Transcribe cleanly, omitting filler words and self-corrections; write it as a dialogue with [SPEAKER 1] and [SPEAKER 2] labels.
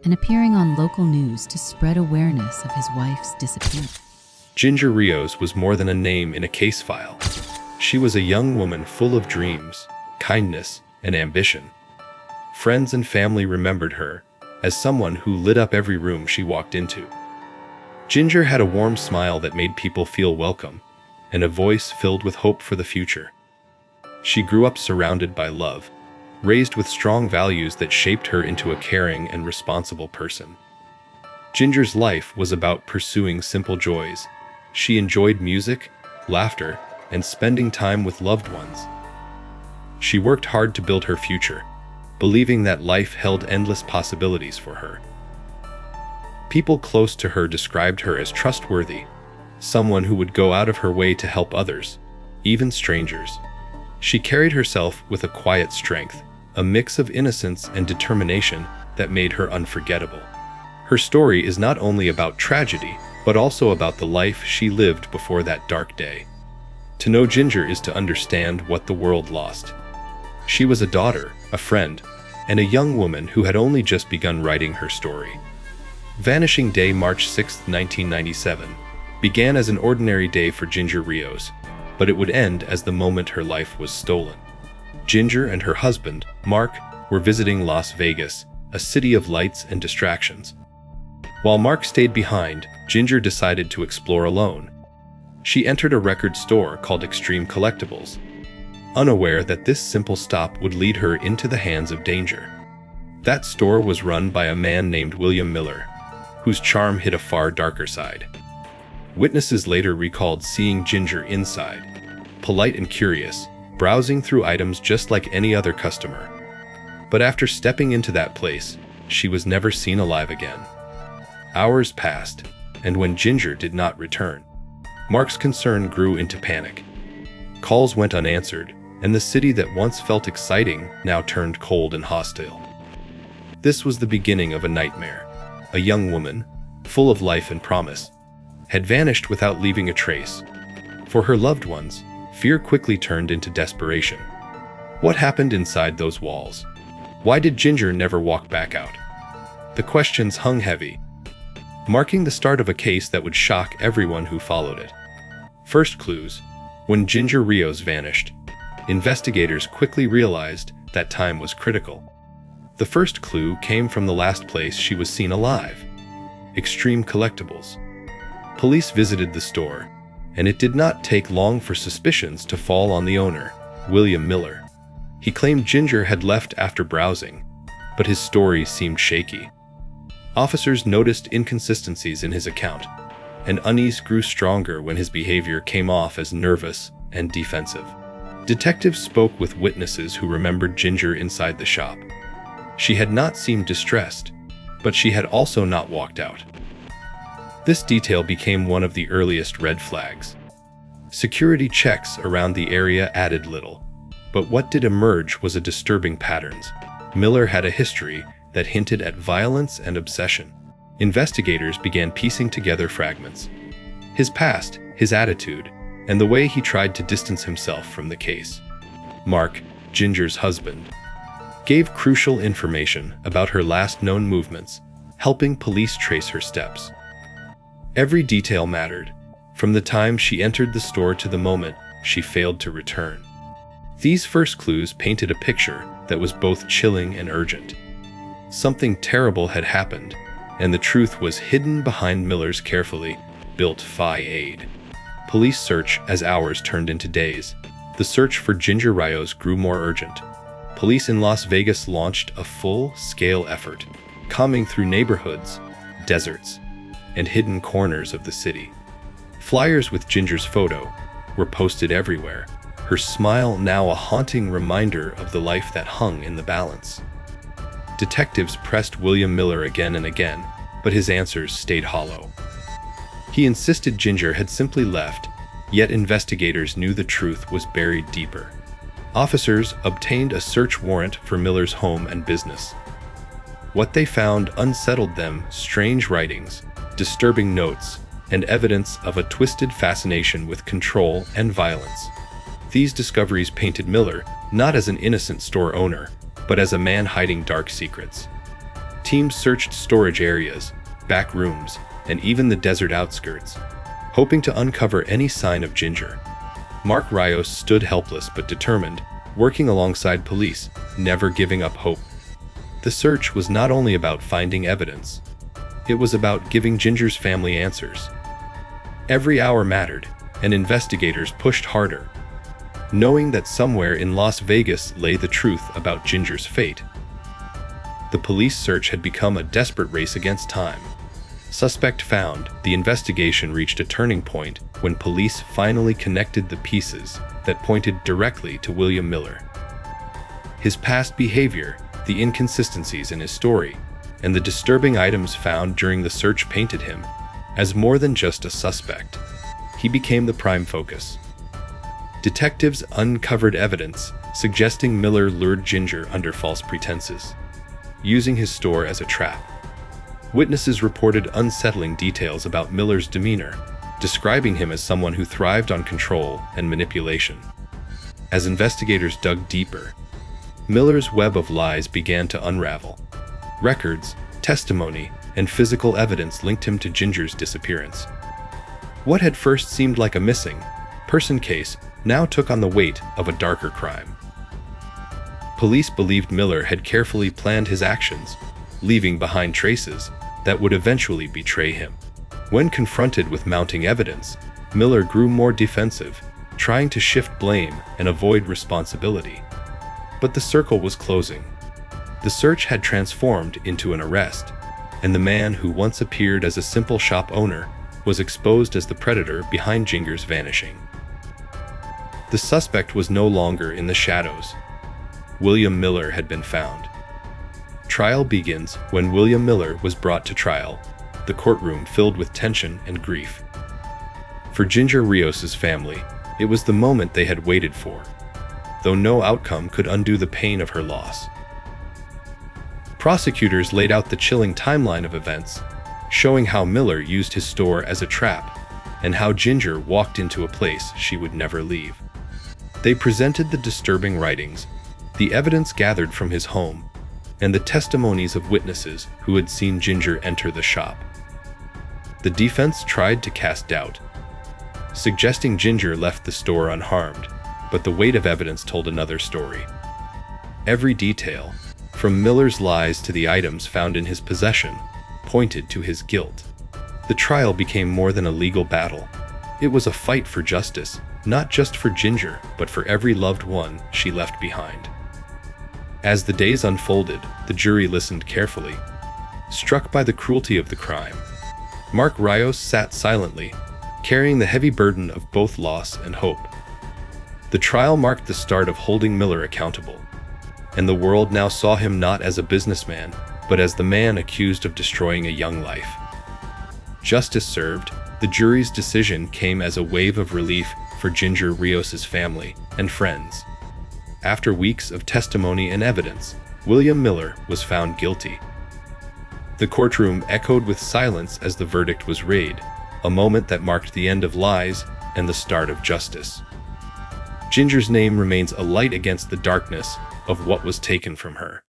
[SPEAKER 1] and appearing on local news to spread awareness of his wife's disappearance.
[SPEAKER 2] Ginger Rios was more than a name in a case file. She was a young woman full of dreams, kindness, and ambition. Friends and family remembered her as someone who lit up every room she walked into. Ginger had a warm smile that made people feel welcome, and a voice filled with hope for the future. She grew up surrounded by love, raised with strong values that shaped her into a caring and responsible person. Ginger's life was about pursuing simple joys. She enjoyed music, laughter, and spending time with loved ones. She worked hard to build her future, believing that life held endless possibilities for her. People close to her described her as trustworthy, someone who would go out of her way to help others, even strangers. She carried herself with a quiet strength, a mix of innocence and determination that made her unforgettable. Her story is not only about tragedy, but also about the life she lived before that dark day. To know Ginger is to understand what the world lost. She was a daughter, a friend, and a young woman who had only just begun writing her story. Vanishing Day, March 6, 1997, began as an ordinary day for Ginger Rios, but it would end as the moment her life was stolen. Ginger and her husband, Mark, were visiting Las Vegas, a city of lights and distractions. While Mark stayed behind, Ginger decided to explore alone. She entered a record store called Extreme Collectibles, unaware that this simple stop would lead her into the hands of danger. That store was run by a man named William Miller, whose charm hid a far darker side. Witnesses later recalled seeing Ginger inside, polite and curious, browsing through items just like any other customer. But after stepping into that place, she was never seen alive again. Hours passed, and when Ginger did not return, Mark's concern grew into panic. Calls went unanswered, and the city that once felt exciting now turned cold and hostile. This was the beginning of a nightmare. A young woman, full of life and promise, had vanished without leaving a trace. For her loved ones, fear quickly turned into desperation. What happened inside those walls? Why did Ginger never walk back out? The questions hung heavy, marking the start of a case that would shock everyone who followed it. First clues: when Ginger Rios vanished, investigators quickly realized that time was critical. The first clue came from the last place she was seen alive: Extreme Collectibles. Police visited the store, and it did not take long for suspicions to fall on the owner, William Miller. He claimed Ginger had left after browsing, but his story seemed shaky. Officers noticed inconsistencies in his account, and unease grew stronger when his behavior came off as nervous and defensive. Detectives spoke with witnesses who remembered Ginger inside the shop. She had not seemed distressed, but she had also not walked out. This detail became one of the earliest red flags. Security checks around the area added little, but what did emerge was a disturbing pattern. Miller had a history that hinted at violence and obsession. Investigators began piecing together fragments: his past, his attitude, and the way he tried to distance himself from the case. Mark, Ginger's husband, gave crucial information about her last known movements, helping police trace her steps. Every detail mattered, from the time she entered the store to the moment she failed to return. These first clues painted a picture that was both chilling and urgent. Something terrible had happened, and the truth was hidden behind Miller's carefully built facade. Police search as hours turned into days. The search for Ginger Rios grew more urgent. Police in Las Vegas launched a full-scale effort, combing through neighborhoods, deserts, and hidden corners of the city. Flyers with Ginger's photo were posted everywhere, her smile now a haunting reminder of the life that hung in the balance. Detectives pressed William Miller again and again, but his answers stayed hollow. He insisted Ginger had simply left, yet investigators knew the truth was buried deeper. Officers obtained a search warrant for Miller's home and business. What they found unsettled them: strange writings, disturbing notes, and evidence of a twisted fascination with control and violence. These discoveries painted Miller not as an innocent store owner, but as a man hiding dark secrets. Teams searched storage areas, back rooms, and even the desert outskirts, hoping to uncover any sign of Ginger. Mark Rios stood helpless but determined, working alongside police, never giving up hope. The search was not only about finding evidence, it was about giving Ginger's family answers. Every hour mattered, and investigators pushed harder, knowing that somewhere in Las Vegas lay the truth about Ginger's fate. The police search had become a desperate race against time. Suspect found, the investigation reached a turning point when police finally connected the pieces that pointed directly to William Miller. His past behavior, the inconsistencies in his story, and the disturbing items found during the search painted him as more than just a suspect. He became the prime focus. Detectives uncovered evidence suggesting Miller lured Ginger under false pretenses, using his store as a trap. Witnesses reported unsettling details about Miller's demeanor, describing him as someone who thrived on control and manipulation. As investigators dug deeper, Miller's web of lies began to unravel. Records, testimony, and physical evidence linked him to Ginger's disappearance. What had first seemed like a missing person case now took on the weight of a darker crime. Police believed Miller had carefully planned his actions, leaving behind traces that would eventually betray him. When confronted with mounting evidence, Miller grew more defensive, trying to shift blame and avoid responsibility. But the circle was closing. The search had transformed into an arrest, and the man who once appeared as a simple shop owner was exposed as the predator behind Ginger's vanishing. The suspect was no longer in the shadows. William Miller had been found. Trial begins when William Miller was brought to trial, the courtroom filled with tension and grief. For Ginger Rios' family, it was the moment they had waited for, though no outcome could undo the pain of her loss. Prosecutors laid out the chilling timeline of events, showing how Miller used his store as a trap and how Ginger walked into a place she would never leave. They presented the disturbing writings, the evidence gathered from his home, and the testimonies of witnesses who had seen Ginger enter the shop. The defense tried to cast doubt, suggesting Ginger left the store unharmed, but the weight of evidence told another story. Every detail, from Miller's lies to the items found in his possession, pointed to his guilt. The trial became more than a legal battle. It was a fight for justice, not just for Ginger, but for every loved one she left behind. As the days unfolded, the jury listened carefully, struck by the cruelty of the crime. Mark Rios sat silently, carrying the heavy burden of both loss and hope. The trial marked the start of holding Miller accountable, and the world now saw him not as a businessman, but as the man accused of destroying a young life. Justice served, the jury's decision came as a wave of relief for Ginger Rios' family and friends. After weeks of testimony and evidence, William Miller was found guilty. The courtroom echoed with silence as the verdict was read, a moment that marked the end of lies and the start of justice. Ginger's name remains a light against the darkness of what was taken from her.